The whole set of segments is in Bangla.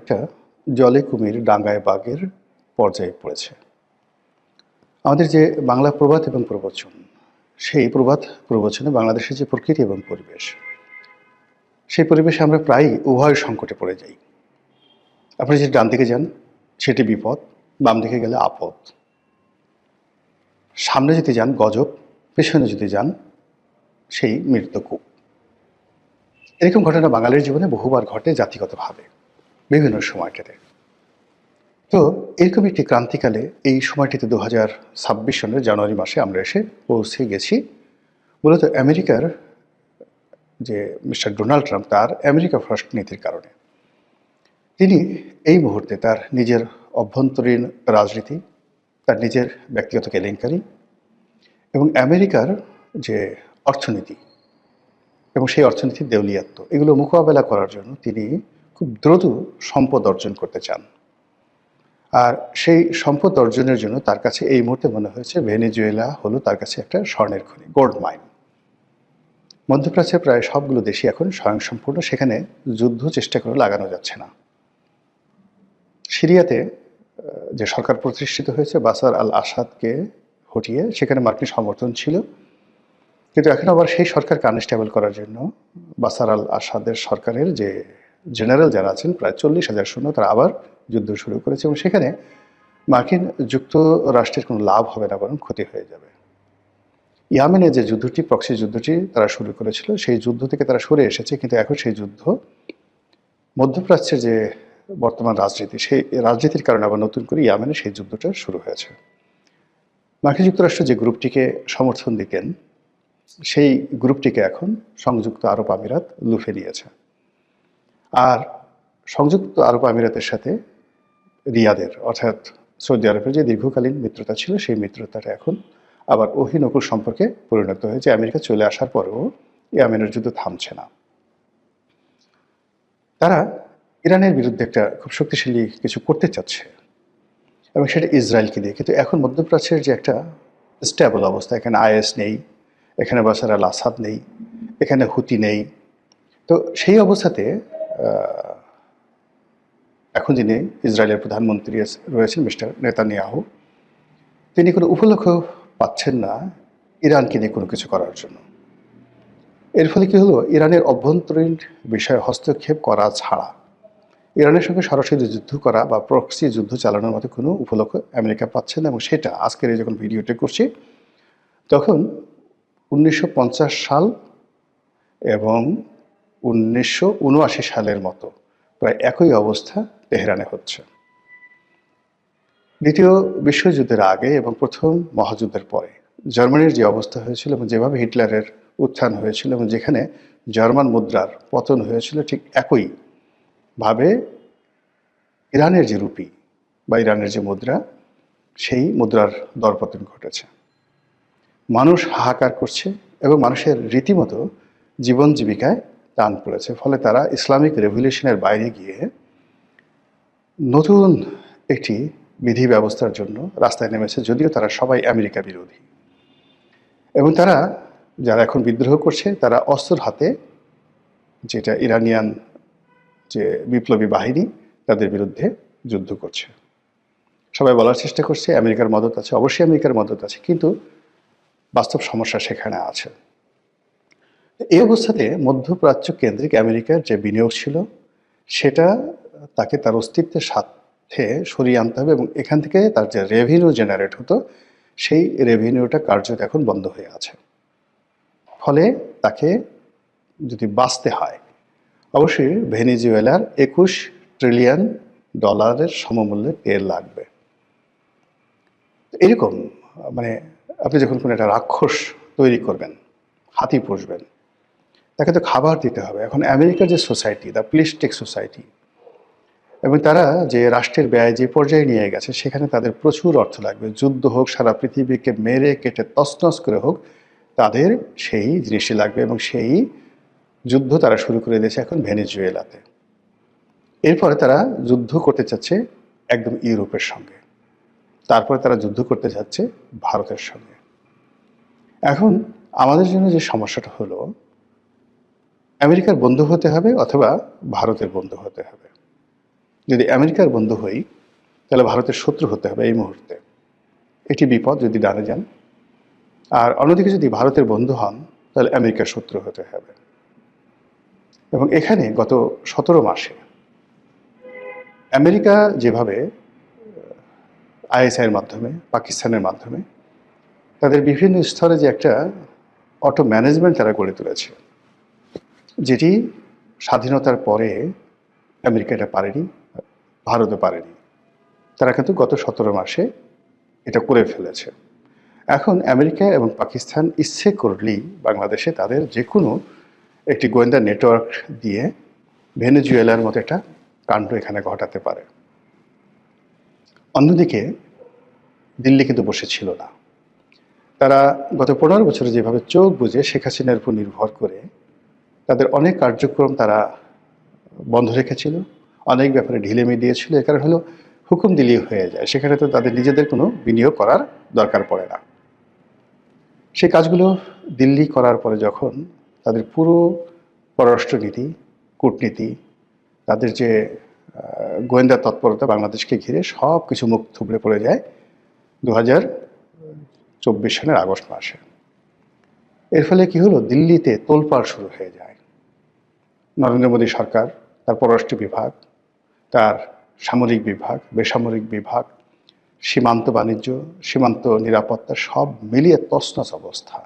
একটা জলে কুমির ডাঙায় বাঘের পর্যায়ে পড়েছে। আমাদের যে বাংলা প্রবাদ এবং প্রবচন, সেই প্রবাদ প্রবচনে বাংলাদেশের যে প্রকৃতি এবং পরিবেশ, সেই পরিবেশে আমরা প্রায়ই উভয় সংকটে পড়ে যাই। আপনি যদি ডান দিকে যান সেটি বিপদ, বাম দিকে গেলে আপদ। সামনে যদি যান গজব, পেছনে যদি যান সেই মৃত্যুকূপ। এরকম ঘটনা বাঙালির জীবনে বহুবার ঘটে জাতিগতভাবে বিভিন্ন সময়টাতে। তো এরকম একটি ক্রান্তিকালে এই সময়টিতে 2026 সনের জানুয়ারি মাসে আমরা এসে পৌঁছে গেছি মূলত আমেরিকার যে মিস্টার ডোনাল্ড ট্রাম্প, তার আমেরিকা ফার্স্ট নীতির কারণে। তিনি এই মুহূর্তে তার নিজের অভ্যন্তরীণ রাজনীতি, তার নিজের ব্যক্তিগত কেলেঙ্কারি এবং আমেরিকার যে অর্থনীতি এবং সেই অর্থনীতির দেউলিয়াত্ব, এগুলো মোকাবেলা করার জন্য তিনি খুব দ্রুত সম্পদ অর্জন করতে চান। আর সেই সম্পদ অর্জনের জন্য তার কাছে এই মুহূর্তে মনে হয়েছে ভেনেজুয়েলা হলো তার কাছে একটা স্বর্ণের খনি, গোল্ড মাইন। মধ্যপ্রাচ্যের প্রায় সবগুলো দেশই এখন স্বয়ংসম্পূর্ণ, সেখানে যুদ্ধ চেষ্টা করে লাগানো যাচ্ছে না। সিরিয়াতে যে সরকার প্রতিষ্ঠিত হয়েছে বাশার আল আসাদকে হটিয়ে, সেখানে মার্কিন সমর্থন ছিল, কিন্তু এখন আবার সেই সরকারকে আনস্টেবল করার জন্য বাশার আল আসাদের সরকারের যে জেনারেল যারা আছেন প্রায় 40,000 সৈন্য, তারা আবার যুদ্ধ শুরু করেছে এবং সেখানে মার্কিন যুক্তরাষ্ট্রের কোনো লাভ হবে না, বরং ক্ষতি হয়ে যাবে। ইয়ামেনে যে যুদ্ধটি, প্রক্সি যুদ্ধটি তারা শুরু করেছিল, সেই যুদ্ধ থেকে তারা সরে এসেছে, কিন্তু এখন সেই যুদ্ধ মধ্যপ্রাচ্যের যে বর্তমান রাজনীতি, সেই রাজনীতির কারণে আবার নতুন করে ইয়ামেনে সেই যুদ্ধটা শুরু হয়েছে। মার্কিন যুক্তরাষ্ট্র যে গ্রুপটিকে সমর্থন দিতেন, সেই গ্রুপটিকে এখন সংযুক্ত আরব আমিরাত লুফে নিয়েছে। আর সংযুক্ত আরব আমিরাতের সাথে রিয়াদের অর্থাৎ সৌদি আরবের যে দীর্ঘকালীন মিত্রতা ছিল, সেই মিত্রতাটা এখন আবার অহিনকুল সম্পর্কে পরিণত হয়েছে। আমেরিকা চলে আসার পরেও ইয়েমেনের যুদ্ধ থামছে না। তারা ইরানের বিরুদ্ধে একটা খুব শক্তিশালী কিছু করতে চাচ্ছে এবং সেটা ইসরায়েলকে দিয়ে। কিন্তু এখন মধ্যপ্রাচ্যের যে একটা স্টেবল অবস্থা, এখানে আইএস নেই, এখানে বাশার আল আসাদ নেই, এখানে হুতি নেই। তো সেই অবস্থাতে এখন যিনি ইসরায়েলের প্রধানমন্ত্রী রয়েছেন মিস্টার নেতানিয়াহু, তিনি কোনো উপলক্ষ পাচ্ছেন না ইরানকে নিয়ে কোনো কিছু করার জন্য। এর ফলে কী হলো, ইরানের অভ্যন্তরীণ বিষয়ে হস্তক্ষেপ করা ছাড়া ইরানের সঙ্গে সরাসরি যুদ্ধ করা বা প্রক্সি যুদ্ধ চালানোর মতো কোনো উপলক্ষ আমেরিকা পাচ্ছে না। এবং সেটা আজকের এই যখন ভিডিওটি করছি, তখন 1950 সাল এবং 1979 সালের মতো প্রায় একই অবস্থা তেহরানে হচ্ছে। দ্বিতীয় বিশ্বযুদ্ধের আগে এবং প্রথম মহাযুদ্ধের পরে জার্মানির যে অবস্থা হয়েছিল এবং যেভাবে হিটলারের উত্থান হয়েছিল এবং যেখানে জার্মান মুদ্রার পতন হয়েছিল, ঠিক একইভাবে ইরানের যে রুপি বা ইরানের যে মুদ্রা, সেই মুদ্রার দরপতন ঘটেছে। মানুষ হাহাকার করছে এবং মানুষের রীতিমতো জীবন জীবিকায় টান পড়েছে। ফলে তারা ইসলামিক রেভলিউশনের বাইরে গিয়ে নতুন একটি বিধি ব্যবস্থার জন্য রাস্তায় নেমেছে, যদিও তারা সবাই আমেরিকা বিরোধী। এবং তারা যারা এখন বিদ্রোহ করছে, তারা অস্ত্র হাতে, যেটা ইরানিয়ান যে বিপ্লবী বাহিনী, তাদের বিরুদ্ধে যুদ্ধ করছে। সবাই বলার চেষ্টা করছে আমেরিকার মদত আছে, অবশ্যই আমেরিকার মদত আছে, কিন্তু বাস্তব সমস্যা সেখানে আছে। এই অবস্থাতে মধ্যপ্রাচ্য কেন্দ্রিক আমেরিকার যে বিনিয়োগ ছিল, সেটা তাকে তার অস্তিত্বের সাথে সরিয়ে আনতে হবে এবং এখান থেকে তার যে রেভিনিউ জেনারেট হতো, সেই রেভিনিউটা কার্যত এখন বন্ধ হয়ে আছে। ফলে তাকে যদি বাঁচতে হয়, অবশ্যই ভেনেজুয়েলার 21 ট্রিলিয়ন ডলারের সমমূল্যের তেল লাগবে। এরকম মানে আপনি যখন কোনো একটা রাক্ষস তৈরি করবেন, হাতি পুষবেন, তাকে তো খাবার দিতে হবে। এখন আমেরিকার যে সোসাইটি, দ্য প্লিস্টিক সোসাইটি, এবং তারা যে রাষ্ট্রের ব্যয় যে পর্যায়ে নিয়ে গেছে, সেখানে তাদের প্রচুর অর্থ লাগবে। যুদ্ধ হোক, সারা পৃথিবীকে মেরে কেটে তছনছ করে হোক, তাদের সেই জিনিসটি লাগবে এবং সেই যুদ্ধ তারা শুরু করে দিয়েছে এখন ভেনেজুয়েলাতে। এরপরে তারা যুদ্ধ করতে চাচ্ছে একদম ইউরোপের সঙ্গে, তারপরে তারা যুদ্ধ করতে যাচ্ছে ভারতের সঙ্গে। এখন আমাদের জন্য যে সমস্যাটা হলো, আমেরিকার বন্ধু হতে হবে অথবা ভারতের বন্ধু হতে হবে। যদি আমেরিকার বন্ধু হই তাহলে ভারতের শত্রু হতে হবে এই মুহূর্তে। এটি বিপদ যদি ডানে যান। আর অন্যদিকে যদি ভারতের বন্ধু হন তাহলে আমেরিকার শত্রু হতে হবে। এবং এখানে গত 17 মাসে আমেরিকা যেভাবে আইএসআইয়ের মাধ্যমে, পাকিস্তানের মাধ্যমে তাদের বিভিন্ন স্তরে যে একটা অটো ম্যানেজমেন্ট তারা গড়ে তুলেছে, যেটি স্বাধীনতার পরে আমেরিকা এটা পারেনি, ভারতও পারেনি। তারা কিন্তু গত 17 মাসে এটা করে ফেলেছে। এখন আমেরিকা এবং পাকিস্তান ইচ্ছে করলেই বাংলাদেশে তাদের যে কোনো একটি গোয়েন্দা নেটওয়ার্ক দিয়ে ভেনেজুয়েলার মতো একটা কাণ্ড এখানে ঘটাতে পারে। অন্যদিকে দিল্লি কিন্তু বসেছিল না। তারা গত 15 বছরে যেভাবে চোখ বুজে শেখ হাসিনার উপর নির্ভর করে তাদের অনেক কার্যক্রম তারা বন্ধ রেখেছিল, অনেক ব্যাপারে ঢিলেমি দিয়েছিল। এ কারণ হলো হুকুম দিলেই হয়ে যায়, সেখানে তো তাদের নিজেদের কোনো বিনিয়োগ করার দরকার পড়ে না। সেই কাজগুলো দিল্লি করার পরে যখন তাদের পুরো পররাষ্ট্রনীতি, কূটনীতি, তাদের যে গোয়েন্দা তৎপরতা বাংলাদেশকে ঘিরে সব কিছু মুখ থুবড়ে পড়ে যায় 2024 সালের আগস্ট মাসে। এর ফলে কি হলো, দিল্লিতে তোলপাড় শুরু হয়ে যায়। নরেন্দ্র মোদী সরকার, তার পররাষ্ট্র বিভাগ, তার সামরিক বিভাগ, বেসামরিক বিভাগ, সীমান্ত বাণিজ্য, সীমান্ত নিরাপত্তা সব মিলিয়ে তছনছ অবস্থা।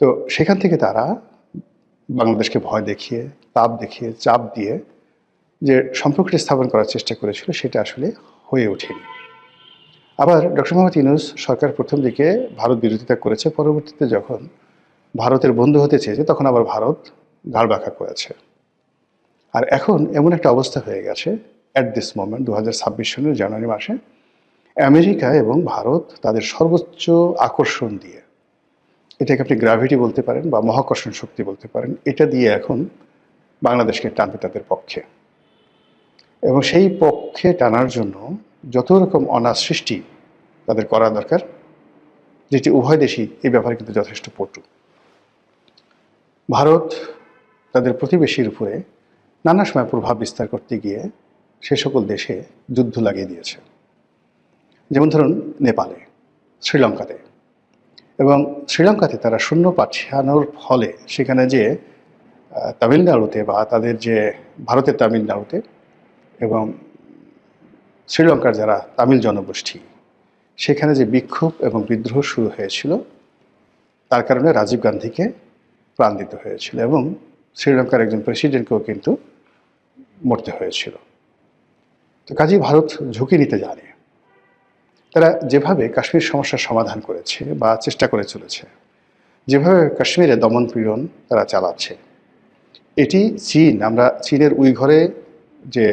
তো সেখান থেকে তারা বাংলাদেশকে ভয় দেখিয়ে, তাপ দেখিয়ে, চাপ দিয়ে যে সম্পর্কটি স্থাপন করার চেষ্টা করেছিল সেটা আসলে হয়ে ওঠেনি। আবার ডক্টর মোহাম্মদ ইউনূস সরকার প্রথম দিকে ভারত বিরোধিতা করেছে, পরবর্তীতে যখন ভারতের বন্ধু হতে চেয়েছে তখন আবার ভারত ঘাড় বাঁকা করেছে। আর এখন এমন একটা অবস্থা হয়ে গেছে অ্যাট দিস মোমেন্ট 2026 সালের জানুয়ারি মাসে আমেরিকা এবং ভারত তাদের সর্বোচ্চ আকর্ষণ দিয়ে, এটাকে আপনি গ্র্যাভিটি বলতে পারেন বা মহাকর্ষণ শক্তি বলতে পারেন, এটা দিয়ে এখন বাংলাদেশকে টানবে তাদের পক্ষে। এবং সেই পক্ষে টানার জন্য যত রকম অনার সৃষ্টি তাদের করা দরকার, যেটি উভয় দেশই এই ব্যাপারে কিন্তু যথেষ্ট পটু। ভারত তাদের প্রতিবেশীর উপরে নানা সময় প্রভাব বিস্তার করতে গিয়ে সে সকল দেশে যুদ্ধ লাগিয়ে দিয়েছে। যেমন ধরুন নেপালে, শ্রীলঙ্কাতে। এবং শ্রীলঙ্কাতে তারা সৈন্য পাঠানোর ফলে সেখানে যে তামিলনাড়ুতে বা তাদের যে ভারতের তামিলনাড়ুতে এবং শ্রীলঙ্কার যারা তামিল জনগোষ্ঠী, সেখানে যে বিক্ষোভ এবং বিদ্রোহ শুরু হয়েছিল, তার কারণে রাজীব গান্ধীকে প্রাণ দিতে হয়েছিল এবং শ্রীলঙ্কার একজন প্রেসিডেন্টকেও কিন্তু মরতে হয়েছিল। তো কাজেই ভারত ঝুঁকি নিতে জানে। তারা যেভাবে কাশ্মীর সমস্যার সমাধান করেছে বা চেষ্টা করে চলেছে, যেভাবে কাশ্মীরে দমন পীড়ন তারা চালাচ্ছে, এটি চীন, আমরা চীনের উইঘরে যে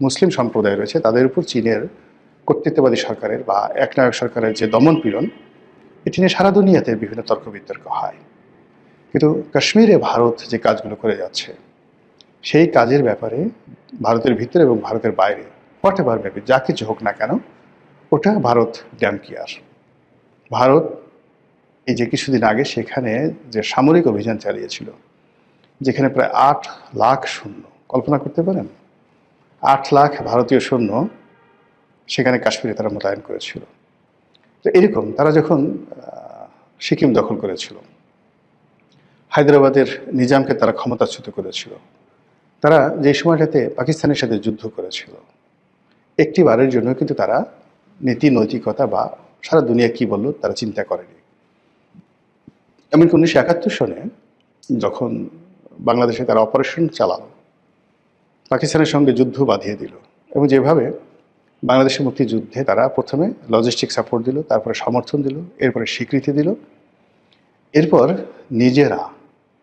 মুসলিম সম্প্রদায় রয়েছে তাদের উপর চীনের কর্তৃত্ববাদী সরকারের বা একনায়ক সরকারের যে দমন পীড়ন, এটি নিয়ে সারা দুনিয়াতে বিভিন্ন তর্ক বিতর্ক হয়। কিন্তু কাশ্মীরে ভারত যে কাজগুলো করে যাচ্ছে, সেই কাজের ব্যাপারে ভারতের ভিতরে এবং ভারতের বাইরে হোয়াট এভার মেবি যা কিছু হোক না কেন, ওটা ভারত ড্যাম কেয়ার। ভারত এই যে কিছুদিন আগে সেখানে যে সামরিক অভিযান চালিয়েছিল, যেখানে প্রায় 8 লাখ সৈন্য, কল্পনা করতে পারেন 8 লাখ ভারতীয় সৈন্য সেখানে কাশ্মীরে তারা মোতায়েন করেছিল। তো এরকম তারা যখন সিকিম দখল করেছিল, হায়দ্রাবাদের নিজামকে তারা ক্ষমতাচ্যুত করেছিল, তারা যে সময়টাতে পাকিস্তানের সাথে যুদ্ধ করেছিল, একটি বারের জন্য কিন্তু তারা নীতি নৈতিকতা বা সারা দুনিয়া কি বলল তারা চিন্তা করেনি। এমনকি 1971 সনে যখন বাংলাদেশে তারা অপারেশন চালালো, পাকিস্তানের সঙ্গে যুদ্ধ বাঁধিয়ে দিল এবং যেভাবে বাংলাদেশের মুক্তিযুদ্ধে তারা প্রথমে লজিস্টিক সাপোর্ট দিল, তারপরে সমর্থন দিল, এরপরে স্বীকৃতি দিল, এরপর নিজেরা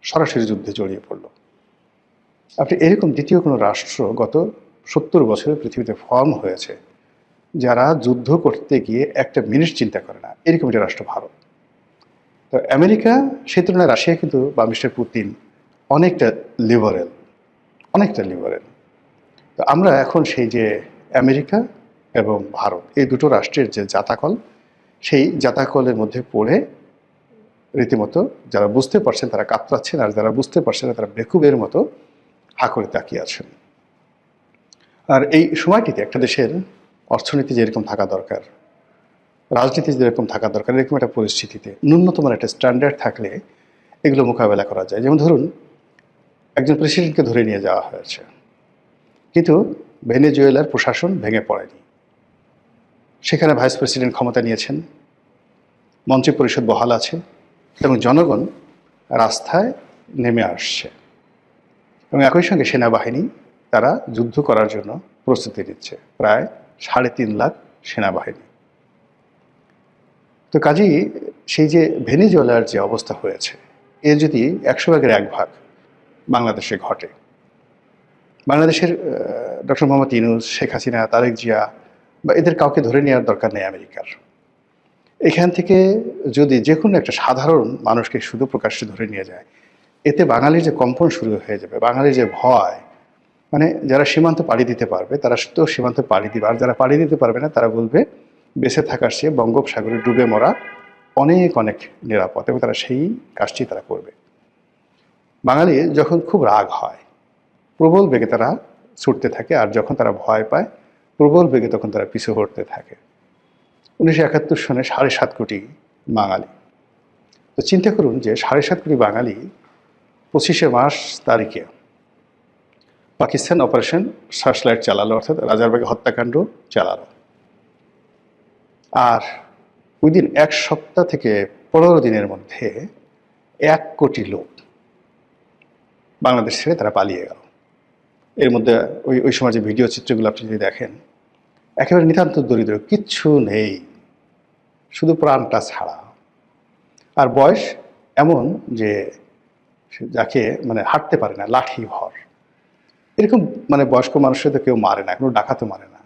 সরাসরি যুদ্ধে জড়িয়ে পড়ল। আপনি এরকম দ্বিতীয় কোনো রাষ্ট্র গত 70 বছরে পৃথিবীতে ফর্ম হয়েছে যারা যুদ্ধ করতে গিয়ে একটা মিনিট চিন্তা করে না, এরকম একটা রাষ্ট্র ভারত। তো আমেরিকা সেই তুলনায় রাশিয়া কিন্তু বা মিস্টার পুতিন অনেকটা লিবারেল, অনেকটা লিবারেল। তো আমরা এখন সেই যে আমেরিকা এবং ভারত এই দুটো রাষ্ট্রের যে জাতাকল, সেই জাতাকলের মধ্যে পড়ে রীতিমতো যারা বুঝতে পারছেন তারা কাতরাচ্ছেন, আর যারা বুঝতে পারছেন না তারা বেকুবের মতো হা করে তাকিয়ে আছেন। আর এই সময়টিতে একটা দেশের অর্থনীতি যেরকম থাকা দরকার, রাজনীতি যেরকম থাকা দরকার, এরকম একটা পরিস্থিতিতে ন্যূনতম একটা স্ট্যান্ডার্ড থাকলে এগুলো মোকাবেলা করা যায়। যেমন ধরুন, একজন প্রেসিডেন্টকে ধরে নিয়ে যাওয়া হয়েছে, কিন্তু ভেনেজুয়েলার প্রশাসন ভেঙে পড়েনি। সেখানে ভাইস প্রেসিডেন্ট ক্ষমতা নিয়েছেন, মন্ত্রী পরিষদ বহাল আছে এবং জনগণ রাস্তায় নেমে আসছে এবং একই সঙ্গে সেনাবাহিনী তারা যুদ্ধ করার জন্য প্রস্তুতি নিচ্ছে, প্রায় ৩.৫ লাখ সেনাবাহিনী। তো কাজেই সেই যে ভেনেজুয়েলার যে অবস্থা হয়েছে, এর যদি ১০০ ভাগের ১ ভাগ বাংলাদেশে ঘটে, বাংলাদেশের ডক্টর মোহাম্মদ ইউনূস, শেখ হাসিনা, তারেক জিয়া বা এদের কাউকে ধরে নেওয়ার দরকার নেই আমেরিকার। এখান থেকে যদি যে কোনো একটা সাধারণ মানুষকে শুধু প্রকাশ্যে ধরে নিয়ে যায়, এতে বাঙালির যে কম্পন শুরু হয়ে যাবে, বাঙালির যে ভয়, মানে যারা সীমান্ত পাড়ি দিতে পারবে তারা তো সীমান্ত পাড়ি দিবে, আর যারা পাড়ি দিতে পারবে না তারা বলবে বেঁচে থাকার চেয়ে বঙ্গোপসাগরে ডুবে মরা অনেক অনেক নিরাপদ, এবং তারা সেই কাজটি তারা করবে। বাঙালি যখন খুব রাগ হয়, প্রবল বেগে তারা ছুটতে থাকে, আর যখন তারা ভয় পায় প্রবল বেগে তখন তারা পিছু হটতে থাকে। 1971 সনে 7.5 কোটি বাঙালি। তো চিন্তা করুন যে 7.5 কোটি বাঙালি 25শে মার্চ তারিখে পাকিস্তান অপারেশন সার্চলাইট চালালো, অর্থাৎ রাজারবাগে হত্যাকাণ্ড চালালো। আর ওই দিন 1 সপ্তাহ থেকে 15 দিনের মধ্যে 1 কোটি লোক বাংলাদেশ ছেড়ে তারা পালিয়ে গেল। এর মধ্যে ওই সময় যে ভিডিও চিত্রগুলো আপনি যদি দেখেন, একেবারে নিতান্ত দরিদ্র, কিচ্ছু নেই, শুধু প্রাণটা ছাড়া। আর বয়স এমন যে যাকে মানে হাঁটতে পারে না, লাঠি ভর, এরকম মানে বয়স্ক মানুষের তো কেউ মারে না, কোনো ডাকাতও মারে না।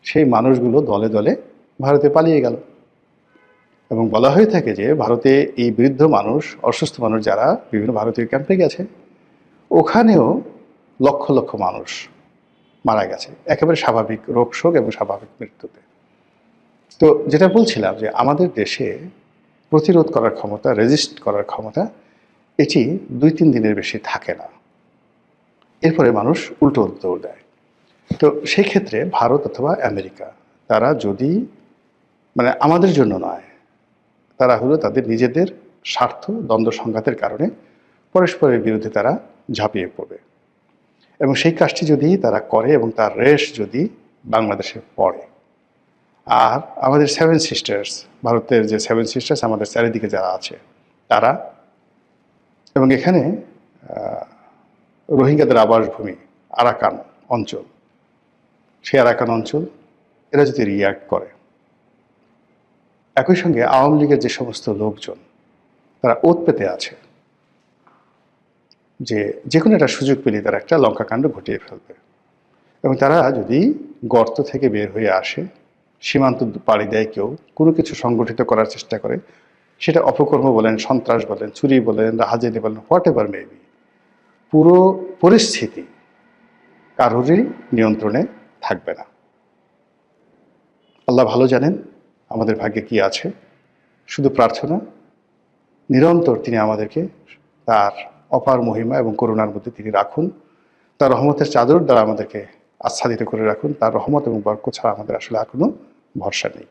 সেই মানুষগুলো দলে দলে ভারতে পালিয়ে গেল। এবং বলা হয়ে থাকে যে ভারতে এই বৃদ্ধ মানুষ, অসুস্থ মানুষ যারা বিভিন্ন ভারতীয় ক্যাম্পে গেছে, ওখানেও লক্ষ লক্ষ মানুষ মারা গেছে একেবারে স্বাভাবিক রোগ শোক এবং স্বাভাবিক মৃত্যুতে। তো যেটা বলছিলাম যে আমাদের দেশে প্রতিরোধ করার ক্ষমতা, রেজিস্ট করার ক্ষমতা, এটি 2-3 দিনের বেশি থাকে না, এরপরে মানুষ উল্টো দৌড় দেয়। তো সেই ক্ষেত্রে ভারত অথবা আমেরিকা তারা যদি মানে আমাদের জন্য নয়, তারা হলো তাদের নিজেদের স্বার্থ দ্বন্দ্ব সংঘাতের কারণে পরস্পরের বিরুদ্ধে তারা ঝাঁপিয়ে পড়বে, এবং সেই কাজটি যদি তারা করে এবং তার রেশ যদি বাংলাদেশে পড়ে, আর আমাদের 7 সিস্টার্স, ভারতের যে 7 সিস্টার্স আমাদের চারিদিকে যারা আছে তারা, এবং এখানে রোহিঙ্গাদের আবাসভূমি আরাকান অঞ্চল, সেই আরাকান অঞ্চল এরা যদি রিয়্যাক্ট করে, একই সঙ্গে আওয়ামী লীগের যে সমস্ত লোকজন তারা ওত পেতে আছে যে কোনো একটা সুযোগ পেলে তারা একটা লঙ্কাকাণ্ড ঘটিয়ে ফেলবে, এবং তারা যদি গর্ত থেকে বের হয়ে আসে, সীমান্ত পাড়ি দেয়, কেউ কোনো কিছু সংগঠিত করার চেষ্টা করে, সেটা অপকর্ম বলেন, সন্ত্রাস বলেন, চুরি বলেন, রাহাজানি বলেন, হোয়াট এভার মেবি, পুরো পরিস্থিতি কারোরই নিয়ন্ত্রণে থাকবে না। আল্লাহ ভালো জানেন আমাদের ভাগ্যে কি আছে। শুধু প্রার্থনা, নিরন্তর তিনি আমাদেরকে তার অপার মহিমা এবং করুণার মধ্যে তিনি রাখুন, তার রহমতের চাদর দ্বারা আমাদেরকে আচ্ছাদিত করে রাখুন। তার রহমত এবং বরকত ছাড়া আমাদের আসলে আর কোনো ভরসা নেই।